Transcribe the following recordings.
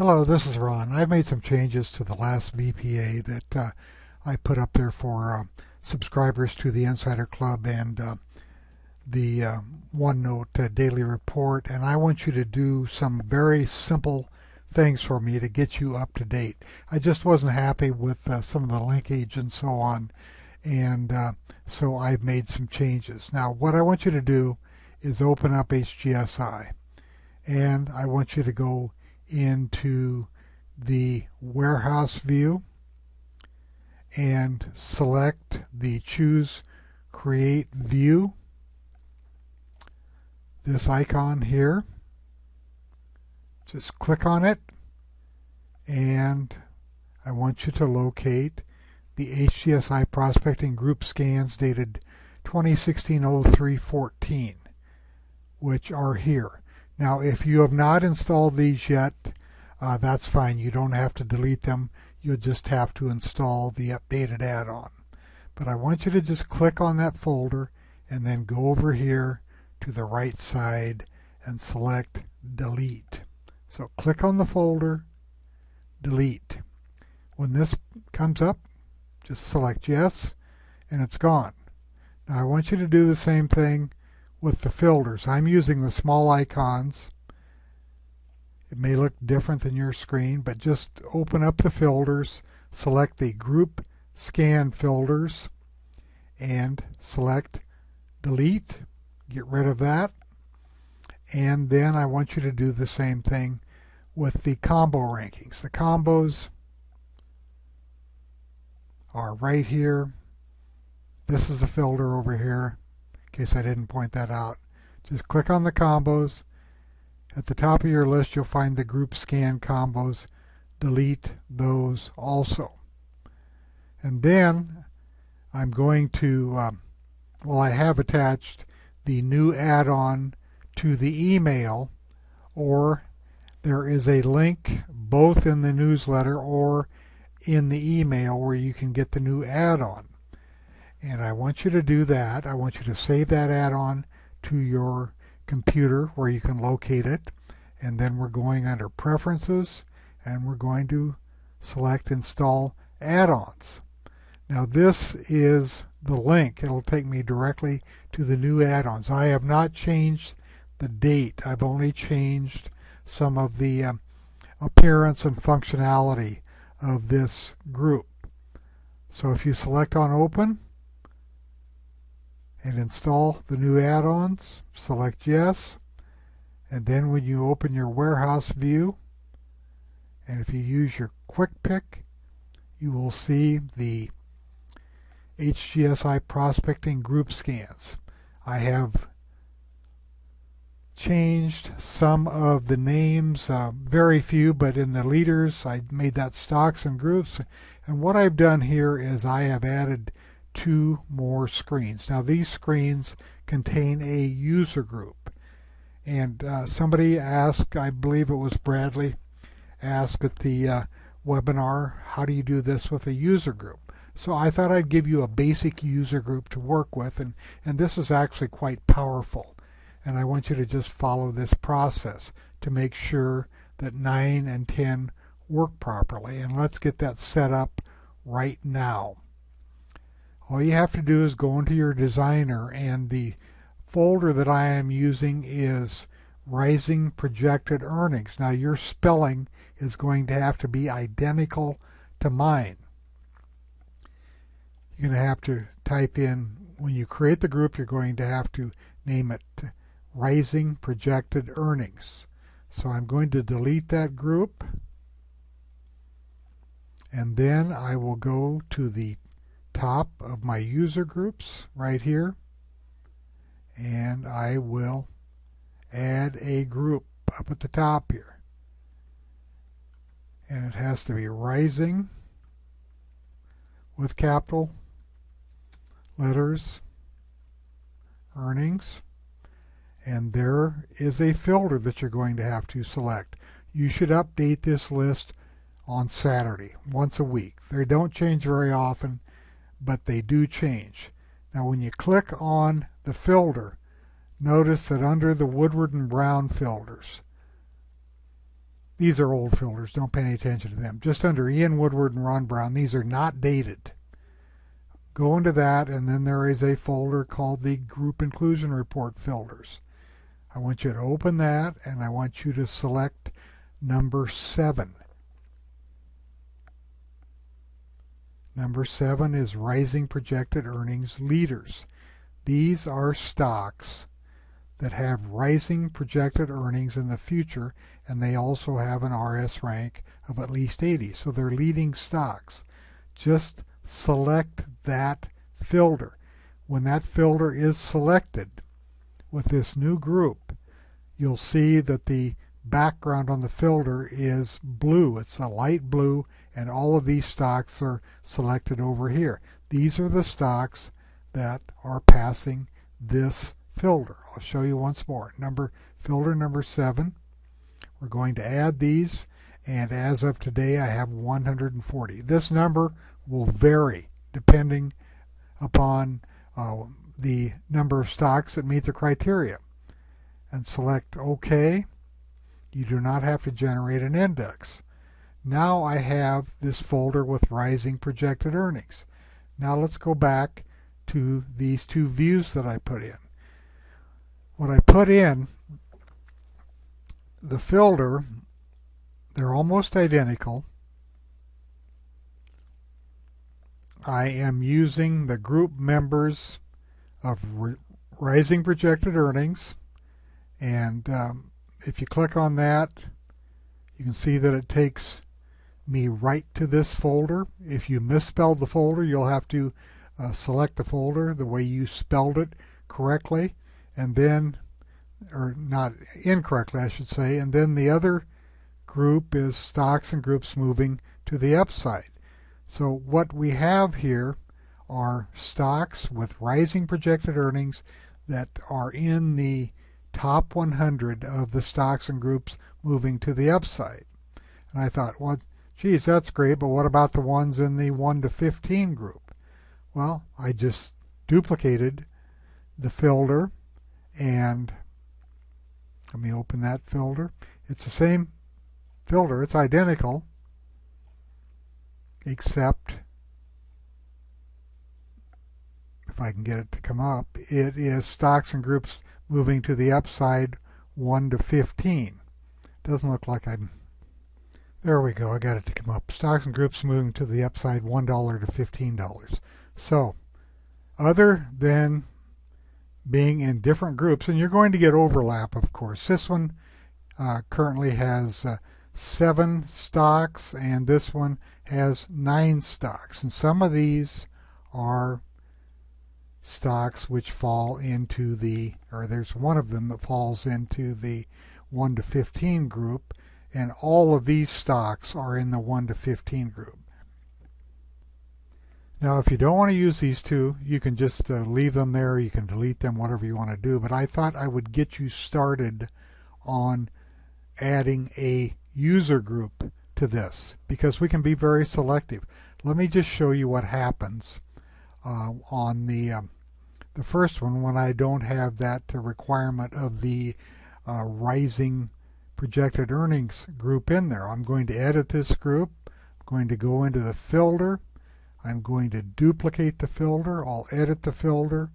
Hello, this is Ron. I've made some changes to the last VPA that I put up there for subscribers to the Insider Club and the OneNote daily report, and I want you to do some very simple things for me to get you up to date. I just wasn't happy with some of the linkage and so on, and so I've made some changes. Now, what I want you to do is open up HGSI, and I want you to go into the warehouse view and select the choose create view, this icon here. Just click on it, and I want you to locate the HGSI prospecting group scans dated 2016-03-14, which are here. Now, if you have not installed these yet, that's fine. You don't have to delete them. You'll just have to install the updated add-on. But I want you to just click on that folder and then go over here to the right side and select delete. So click on the folder, delete. When this comes up, just select yes, and it's gone. Now I want you to do the same thing with the filters. I'm using the small icons. It may look different than your screen, but just open up the filters, select the group scan filters, and select delete. Get rid of that. And then I want you to do the same thing with the combo rankings. The combos are right here. This is a filter over here, in case I didn't point that out. Just click on the combos. At the top of your list, you'll find the group scan combos. Delete those also. And then I'm going to, I have attached the new add-on to the email, or there is a link both in the newsletter or in the email where you can get the new add-on. And I want you to do that. I want you to save that add-on to your computer where you can locate it. And then we're going under Preferences, and we're going to select Install Add-ons. Now this is the link. It'll take me directly to the new add-ons. I have not changed the date. I've only changed some of the appearance and functionality of this group. So if you select on Open and install the new add-ons, select Yes, and then when you open your warehouse view, and if you use your Quick Pick, you will see the HGSI prospecting group scans. I have changed some of the names, very few, but in the leaders I made that stocks and groups. And what I've done here is I have added 2 more screens. Now these screens contain a user group, and somebody asked, I believe it was Bradley, asked at the webinar, how do you do this with a user group? So I thought I'd give you a basic user group to work with, and this is actually quite powerful. And I want you to just follow this process to make sure that 9 and 10 work properly. And let's get that set up right now. All you have to do is go into your designer, and the folder that I am using is Rising Projected Earnings. Now your spelling is going to have to be identical to mine. You're going to have to type in, when you create the group, you're going to have to name it Rising Projected Earnings. So I'm going to delete that group, and then I will go to the top of my user groups right here, and I will add a group up at the top here, and it has to be Rising with capital letters Earnings, and there is a filter that you're going to have to select. You should update this list on Saturday, once a week. They don't change very often, but they do change. Now when you click on the filter, notice that under the Woodward and Brown filters, these are old filters. Don't pay any attention to them. Just under Ian Woodward and Ron Brown, these are not dated. Go into that, and then there is a folder called the Group Inclusion Report filters. I want you to open that, and I want you to select number 7. Number 7 is Rising Projected Earnings Leaders. These are stocks that have rising projected earnings in the future, and they also have an RS rank of at least 80. So they're leading stocks. Just select that filter. When that filter is selected with this new group, you'll see that the background on the filter is blue. It's a light blue, and all of these stocks are selected over here. These are the stocks that are passing this filter. I'll show you once more. Filter number 7. We're going to add these, and as of today I have 140. This number will vary depending upon the number of stocks that meet the criteria. And select OK. You do not have to generate an index. Now I have this folder with rising projected earnings. Now let's go back to these two views that I put in. What I put in, the filter, they're almost identical. I am using the group members of rising projected earnings, and if you click on that, you can see that it takes me right to this folder. If you misspelled the folder, you'll have to select the folder the way you spelled it correctly, and then, or not incorrectly I should say, and then the other group is stocks and groups moving to the upside. So what we have here are stocks with rising projected earnings that are in the top 100 of the stocks and groups moving to the upside. And I thought, well, geez, that's great, but what about the ones in the 1 to 15 group? Well, I just duplicated the filter, and let me open that filter. It's the same filter, it's identical, except if I can get it to come up, it is stocks and groups moving to the upside 1 to 15. Doesn't look like I'm... There we go, I got it to come up. Stocks and groups moving to the upside $1 to $15. So, other than being in different groups, and you're going to get overlap, of course. This one currently has 7 stocks, and this one has 9 stocks. And some of these are stocks which fall into the, or there's one of them that falls into the 1 to 15 group, and all of these stocks are in the 1 to 15 group. Now, if you don't want to use these two, you can just leave them there. You can delete them, whatever you want to do. But I thought I would get you started on adding a user group to this, because we can be very selective. Let me just show you what happens on the first one when I don't have that requirement of the rising projected earnings group in there. I'm going to edit this group. I'm going to go into the filter. I'm going to duplicate the filter. I'll edit the filter,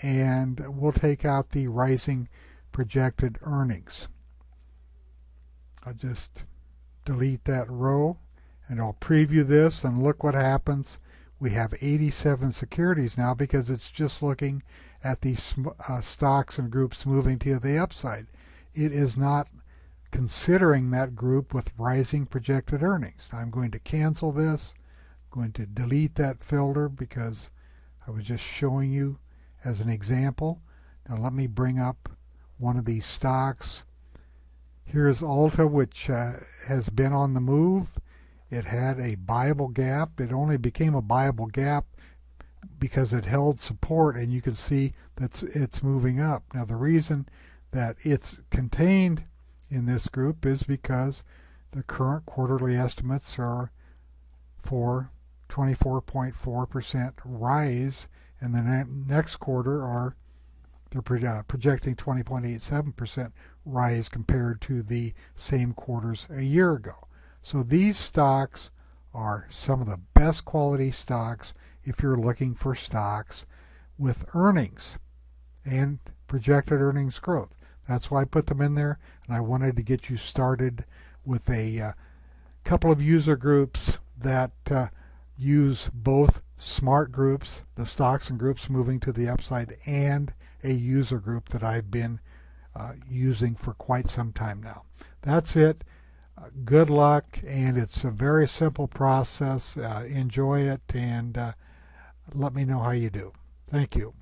and we'll take out the rising projected earnings. I'll just delete that row, and I'll preview this, and look what happens. We have 87 securities now because it's just looking at these stocks and groups moving to the upside. It is not considering that group with rising projected earnings. I'm going to cancel this. I'm going to delete that filter because I was just showing you as an example. Now let me bring up one of these stocks. Here's Alta, which has been on the move. It had a buyable gap. It only became a buyable gap because it held support, and you can see that it's moving up. Now the reason that it's contained in this group is because the current quarterly estimates are for 24.4% rise, and the next quarter they're projecting 20.87% rise compared to the same quarters a year ago. So these stocks are some of the best quality stocks if you're looking for stocks with earnings and projected earnings growth. That's why I put them in there, and I wanted to get you started with a couple of user groups that use both smart groups, the stocks and groups moving to the upside, and a user group that I've been using for quite some time now. That's it. Good luck, and it's a very simple process. Enjoy it, and let me know how you do. Thank you.